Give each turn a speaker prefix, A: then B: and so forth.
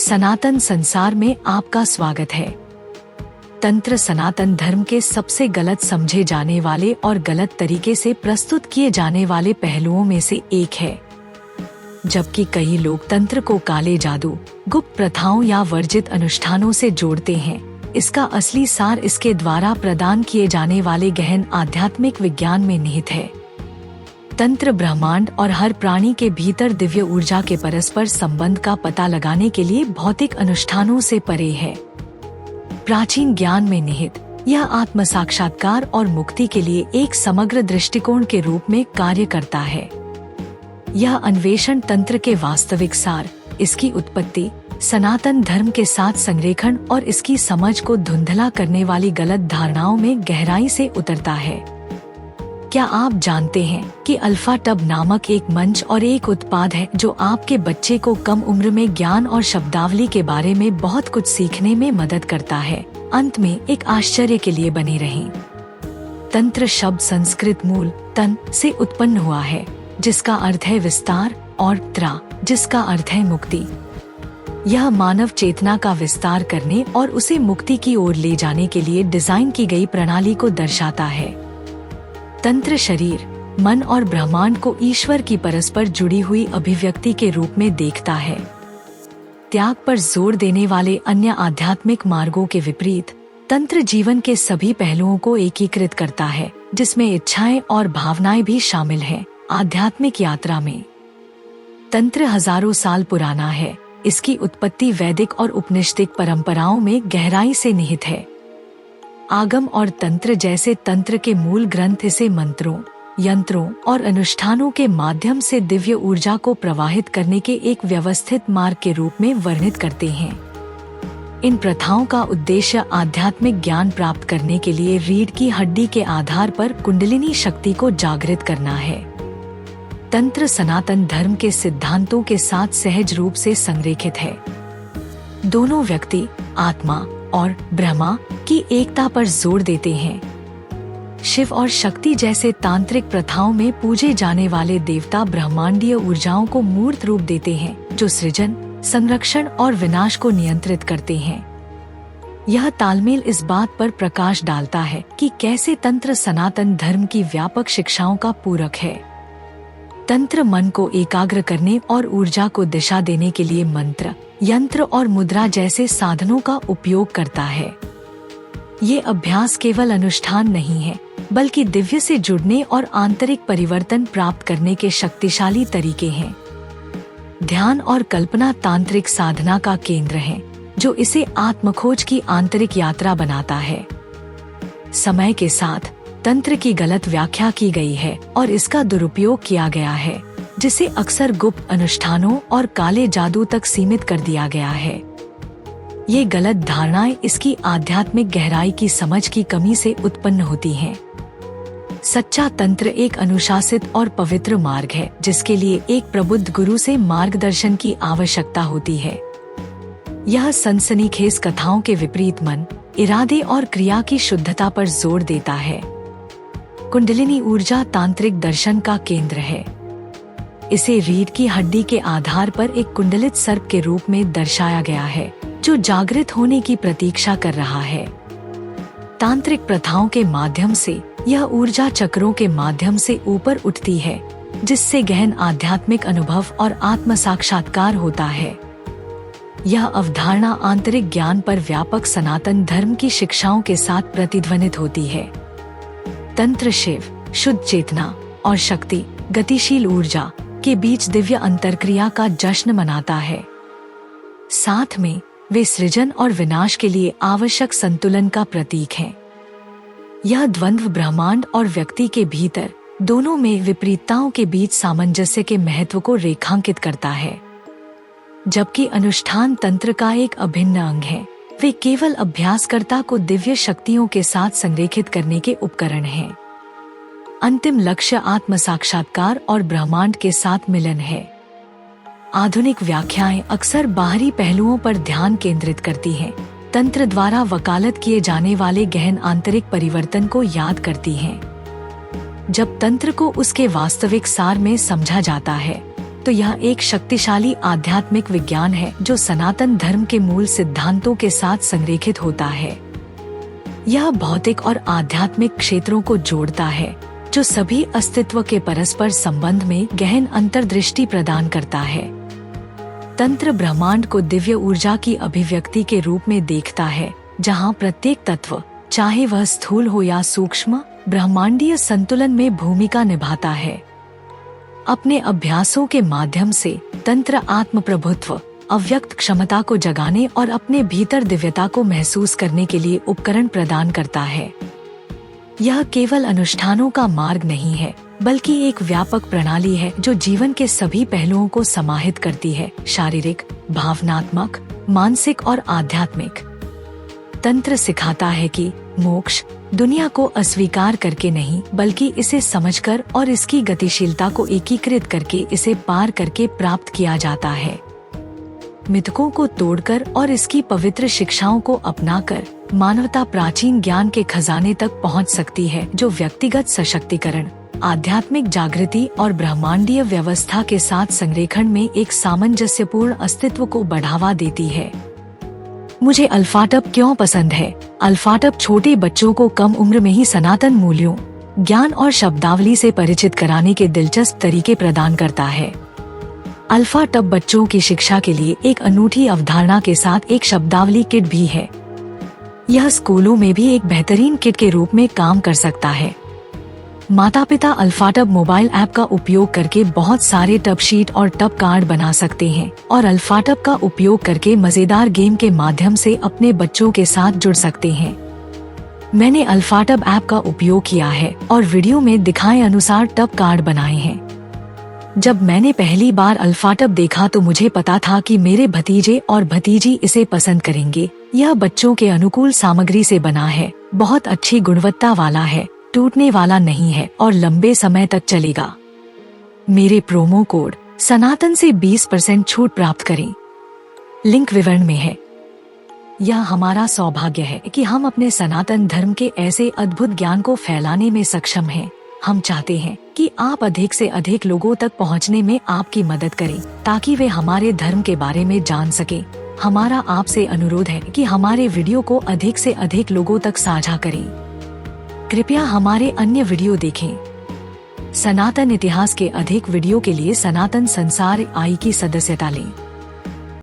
A: सनातन संसार में आपका स्वागत है। तंत्र सनातन धर्म के सबसे गलत समझे जाने वाले और गलत तरीके से प्रस्तुत किए जाने वाले पहलुओं में से एक है। जबकि कई लोग तंत्र को काले जादू, गुप्त प्रथाओं या वर्जित अनुष्ठानों से जोड़ते हैं, इसका असली सार इसके द्वारा प्रदान किए जाने वाले गहन आध्यात्मिक विज्ञान में निहित है। तंत्र ब्रह्मांड और हर प्राणी के भीतर दिव्य ऊर्जा के परस्पर संबंध का पता लगाने के लिए भौतिक अनुष्ठानों से परे है। प्राचीन ज्ञान में निहित यह आत्म साक्षात्कार और मुक्ति के लिए एक समग्र दृष्टिकोण के रूप में कार्य करता है। यह अन्वेषण तंत्र के वास्तविक सार, इसकी उत्पत्ति, सनातन धर्म के साथ संरेखण और इसकी समझ को धुंधला करने वाली गलत धारणाओं में गहराई से उतरता है। क्या आप जानते हैं कि अल्फा टब नामक एक मंच और एक उत्पाद है जो आपके बच्चे को कम उम्र में ज्ञान और शब्दावली के बारे में बहुत कुछ सीखने में मदद करता है। अंत में एक आश्चर्य के लिए बने रहें। तंत्र शब्द संस्कृत मूल तन से उत्पन्न हुआ है, जिसका अर्थ है विस्तार, और त्रा, जिसका अर्थ है मुक्ति। यह मानव चेतना का विस्तार करने और उसे मुक्ति की ओर ले जाने के लिए डिजाइन की गई प्रणाली को दर्शाता है। तंत्र शरीर, मन और ब्रह्मांड को ईश्वर की परस्पर जुड़ी हुई अभिव्यक्ति के रूप में देखता है। त्याग पर जोर देने वाले अन्य आध्यात्मिक मार्गों के विपरीत, तंत्र जीवन के सभी पहलुओं को एकीकृत करता है, जिसमें इच्छाएं और भावनाएं भी शामिल हैं। आध्यात्मिक यात्रा में तंत्र हजारों साल पुराना है। इसकी उत्पत्ति वैदिक और उपनिषदिक परंपराओं में गहराई से निहित है। आगम और तंत्र जैसे तंत्र के मूल ग्रंथ इसे मंत्रों, यंत्रों और अनुष्ठानों के माध्यम से दिव्य ऊर्जा को प्रवाहित करने के एक व्यवस्थित मार्ग के रूप में वर्णित करते हैं। इन प्रथाओं का उद्देश्य आध्यात्मिक ज्ञान प्राप्त करने के लिए रीढ़ की हड्डी के आधार पर कुंडलिनी शक्ति को जागृत करना है। तंत्र सनातन धर्म के सिद्धांतों के साथ सहज रूप से संरेखित है। दोनों व्यक्ति, आत्मा और ब्रह्मा की एकता पर जोर देते हैं। शिव और शक्ति जैसे तांत्रिक प्रथाओं में पूजे जाने वाले देवता ब्रह्मांडीय ऊर्जाओं को मूर्त रूप देते हैं, जो सृजन, संरक्षण और विनाश को नियंत्रित करते हैं। यह तालमेल इस बात पर प्रकाश डालता है कि कैसे तंत्र सनातन धर्म की व्यापक शिक्षाओं का पूरक है। तंत्र मन को एकाग्र करने और ऊर्जा को दिशा देने के लिए मंत्र, यंत्र और मुद्रा जैसे साधनों का उपयोग करता है। ये अभ्यास केवल अनुष्ठान नहीं है, बल्कि दिव्य से जुड़ने और आंतरिक परिवर्तन प्राप्त करने के शक्तिशाली तरीके हैं। ध्यान और कल्पना तांत्रिक साधना का केंद्र है, जो इसे आत्मखोज की आंतरिक यात्रा बनाता है। समय के साथ तंत्र की गलत व्याख्या की गई है और इसका दुरुपयोग किया गया है, जिसे अक्सर गुप्त अनुष्ठानों और काले जादू तक सीमित कर दिया गया है। ये गलत धारणाएं इसकी आध्यात्मिक गहराई की समझ की कमी से उत्पन्न होती हैं। सच्चा तंत्र एक अनुशासित और पवित्र मार्ग है, जिसके लिए एक प्रबुद्ध गुरु से मार्गदर्शन की आवश्यकता होती है। यह सनसनीखेज कथाओं के विपरीत मन, इरादे और क्रिया की शुद्धता पर जोर देता है। कुंडलिनी ऊर्जा तांत्रिक दर्शन का केंद्र है। इसे रीढ़ की हड्डी के आधार पर एक कुंडलित सर्प के रूप में दर्शाया गया है, जो जागृत होने की प्रतीक्षा कर रहा है। तांत्रिक प्रथाओं के माध्यम से यह ऊर्जा चक्रों के माध्यम से ऊपर उठती है, जिससे गहन आध्यात्मिक अनुभव और आत्म साक्षात्कार होता है। यह अवधारणा आंतरिक ज्ञान पर व्यापक सनातन धर्म की शिक्षाओं के साथ प्रतिध्वनित होती है। तंत्र शिव, शुद्ध चेतना और शक्ति, गतिशील ऊर्जा के बीच दिव्य अंतरक्रिया का जश्न मनाता है। साथ में वे सृजन और विनाश के लिए आवश्यक संतुलन का प्रतीक हैं। यह द्वंद्व ब्रह्मांड और व्यक्ति के भीतर दोनों में विपरीतताओं के बीच सामंजस्य के महत्व को रेखांकित करता है। जबकि अनुष्ठान तंत्र का एक अभिन्न अंग है, वे केवल अभ्यासकर्ता को दिव्य शक्तियों के साथ संरेखित करने के उपकरण हैं। अंतिम लक्ष्य आत्म साक्षात्कार और ब्रह्मांड के साथ मिलन है। आधुनिक व्याख्याएं अक्सर बाहरी पहलुओं पर ध्यान केंद्रित करती हैं, तंत्र द्वारा वकालत किए जाने वाले गहन आंतरिक परिवर्तन को याद करती हैं। जब तंत्र को उसके वास्तविक सार में समझा जाता है, तो यह एक शक्तिशाली आध्यात्मिक विज्ञान है जो सनातन धर्म के मूल सिद्धांतों के साथ संरेखित होता है। यह भौतिक और आध्यात्मिक क्षेत्रों को जोड़ता है, जो सभी अस्तित्व के परस्पर संबंध में गहन अंतर्दृष्टि प्रदान करता है। तंत्र ब्रह्मांड को दिव्य ऊर्जा की अभिव्यक्ति के रूप में देखता है, जहां प्रत्येक तत्व, चाहे वह स्थूल हो या सूक्ष्म, ब्रह्मांडीय संतुलन में भूमिका निभाता है। अपने अभ्यासों के माध्यम से तंत्र आत्म प्रभुत्व, अव्यक्त क्षमता को जगाने और अपने भीतर दिव्यता को महसूस करने के लिए उपकरण प्रदान करता है। यह केवल अनुष्ठानों का मार्ग नहीं है, बल्कि एक व्यापक प्रणाली है जो जीवन के सभी पहलुओं को समाहित करती है, शारीरिक, भावनात्मक, मानसिक और आध्यात्मिक। तंत्र सिखाता है कि मोक्ष दुनिया को अस्वीकार करके नहीं, बल्कि इसे समझकर और इसकी गतिशीलता को एकीकृत करके इसे पार करके प्राप्त किया जाता है। मिथकों को तोड़कर और इसकी पवित्र शिक्षाओं को अपनाकर मानवता प्राचीन ज्ञान के खजाने तक पहुंच सकती है, जो व्यक्तिगत सशक्तिकरण, आध्यात्मिक जागृति और ब्रह्मांडीय व्यवस्था के साथ संरेखण में एक सामंजस्यपूर्ण अस्तित्व को बढ़ावा देती है। मुझे अल्फाटब क्यों पसंद है? अल्फाटब छोटे बच्चों को कम उम्र में ही सनातन मूल्यों, ज्ञान और शब्दावली से परिचित कराने के दिलचस्प तरीके प्रदान करता है। अल्फाटब बच्चों की शिक्षा के लिए एक अनूठी अवधारणा के साथ एक शब्दावली किट भी है। यह स्कूलों में भी एक बेहतरीन किट के रूप में काम कर सकता है। माता पिता अल्फाटब मोबाइल ऐप का उपयोग करके बहुत सारे टब शीट और टब कार्ड बना सकते हैं और अल्फाटब का उपयोग करके मजेदार गेम के माध्यम से अपने बच्चों के साथ जुड़ सकते हैं। मैंने अल्फाटब ऐप का उपयोग किया है और वीडियो में दिखाए अनुसार टब कार्ड बनाए हैं। जब मैंने पहली बार अल्फाटब देखा तो मुझे पता था कि मेरे भतीजे और भतीजी इसे पसंद करेंगे। यह बच्चों के अनुकूल सामग्री से बना है, बहुत अच्छी गुणवत्ता वाला है, टूटने वाला नहीं है और लंबे समय तक चलेगा। मेरे प्रोमो कोड सनातन से 20% छूट प्राप्त करें। लिंक विवरण में है। यह हमारा सौभाग्य है कि हम अपने सनातन धर्म के ऐसे अद्भुत ज्ञान को फैलाने में सक्षम हैं। हम चाहते हैं कि आप अधिक से अधिक लोगों तक पहुंचने में आपकी मदद करें, ताकि वे हमारे धर्म के बारे में जान सकें। हमारा आपसे अनुरोध है कि हमारे वीडियो को अधिक से अधिक लोगों तक साझा करें। कृपया हमारे अन्य वीडियो देखें। सनातन इतिहास के अधिक वीडियो के लिए सनातन संसार आई की सदस्यता लें।